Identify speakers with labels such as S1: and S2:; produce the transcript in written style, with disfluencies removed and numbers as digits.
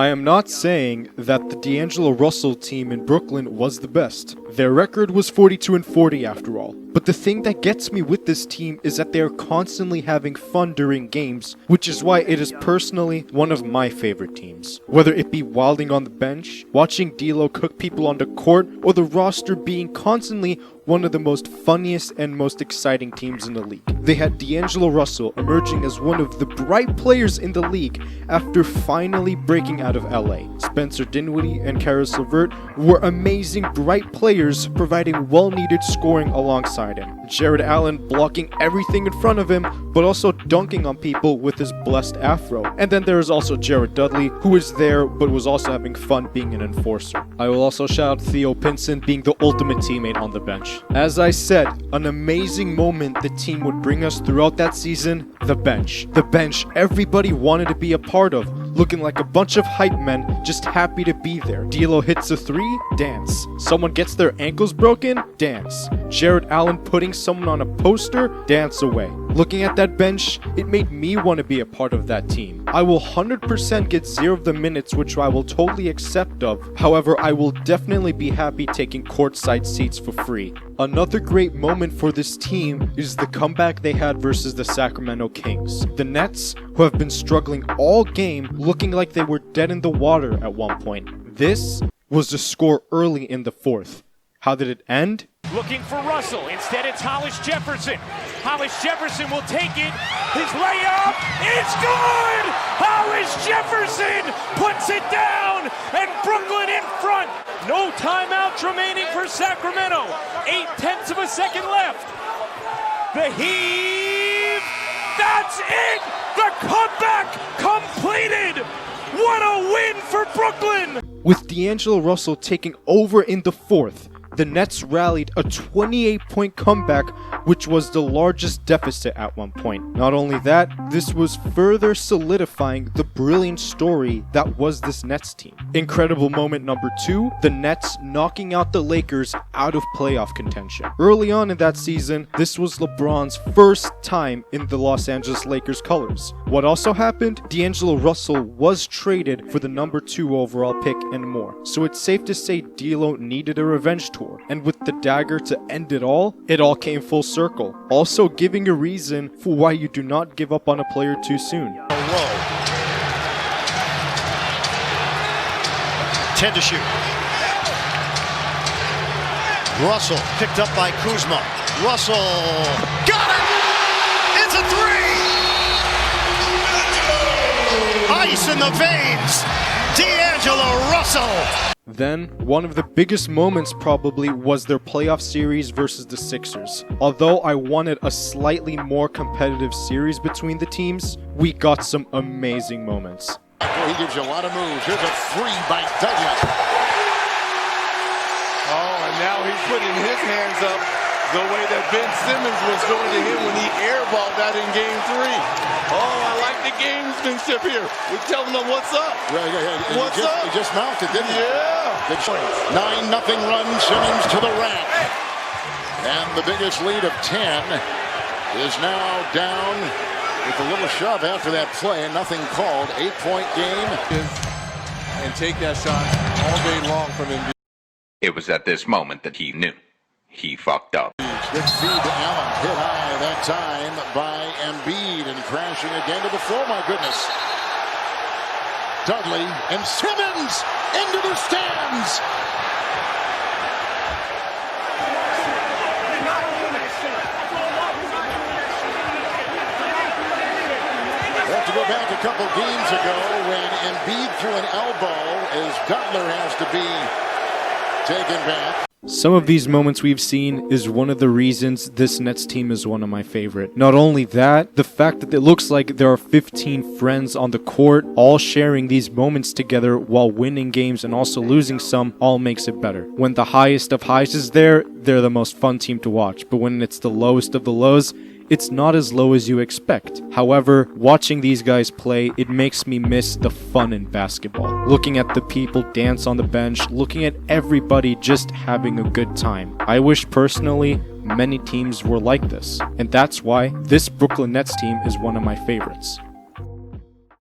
S1: I am not saying that the D'Angelo Russell team in Brooklyn was the best. Their record was 42-40 after all. But the thing that gets me with this team is that they are constantly having fun during games, which is why it is personally one of my favorite teams. Whether it be wilding on the bench, watching D'Lo cook people on the court, or the roster being constantly one of the most funniest and most exciting teams in the league. They had D'Angelo Russell emerging as one of the bright players in the league after finally breaking out of LA. Spencer Dinwiddie and Karis LeVert were amazing bright players providing well-needed scoring alongside him. Jared Allen blocking everything in front of him, but also dunking on people with his blessed afro. And then there is also Jared Dudley, who was there but was also having fun being an enforcer. I will also shout out Theo Pinson being the ultimate teammate on the bench. As I said, an amazing moment the team would bring us throughout that season, the bench. The bench everybody wanted to be a part of, looking like a bunch of hype men just happy to be there. D'Lo hits a three, dance. Someone gets their ankles broken, dance. Jared Allen putting someone on a poster, dance away. Looking at that bench, it made me want to be a part of that team. I will 100% get 0 of the minutes, which I will totally accept of. However, I will definitely be happy taking courtside seats for free. Another great moment for this team is the comeback they had versus the Sacramento Kings. The Nets, who have been struggling all game, looking like they were dead in the water at one point. This was the score early in the fourth. How did it end?
S2: Looking for Russell. Instead, it's Hollis Jefferson. Hollis Jefferson will take it. His layup. It's good! Hollis Jefferson puts it down, and Brooklyn in front. No timeouts remaining for Sacramento. 0.8 of a second left. The heave. That's it! The comeback completed! What a win for Brooklyn!
S1: With D'Angelo Russell taking over in the fourth, the Nets rallied a 28-point comeback, which was the largest deficit at one point. Not only that, this was further solidifying the brilliant story that was this Nets team. Incredible moment number 2, the Nets knocking out the Lakers out of playoff contention. Early on in that season, this was LeBron's first time in the Los Angeles Lakers colors. What also happened? D'Angelo Russell was traded for the number 2 overall pick and more. So it's safe to say D'Lo needed a revenge tour. And with the dagger to end it all came full circle. Also giving a reason for why you do not give up on a player too soon.
S3: 10 to shoot. Russell picked up by Kuzma. Russell got it! It's a 3! Ice in the veins! D'Angelo Russell!
S1: Then, one of the biggest moments probably was their playoff series versus the Sixers. Although I wanted a slightly more competitive series between the teams, we got some amazing moments.
S3: He gives you a lot of moves. Here's a 3 by Dudley.
S4: Oh, and now he's putting his hands up the way that Ben Simmons was doing to him when he airballed that in Game 3. Oh, I like the gamesmanship here. We're telling them what's up.
S3: Yeah.
S4: What's up?
S3: He just mounted, didn't he?
S4: Yeah.
S3: Good choice. 9-0 run, Simmons to the rack. And the biggest lead of 10 is now down with a little shove after that play. Nothing called. 8-point game.
S4: And take that shot all day long from him.
S5: It was at this moment that he knew. He fucked up.
S3: Good feed to Allen. Hit high that time by Embiid and crashing again to the floor. My goodness. Dudley and Simmons into the stands. We have to go back a couple games ago when Embiid threw an elbow as Butler has to be taken back.
S1: Some of these moments we've seen is one of the reasons this Nets team is one of my favorite. Not only that, the fact that it looks like there are 15 friends on the court all sharing these moments together while winning games and also losing some all makes it better. When the highest of highs is there, they're the most fun team to watch. But when it's the lowest of the lows, it's not as low as you expect. However, watching these guys play, it makes me miss the fun in basketball. Looking at the people dance on the bench, looking at everybody just having a good time. I wish personally many teams were like this. And that's why this Brooklyn Nets team is one of my favorites.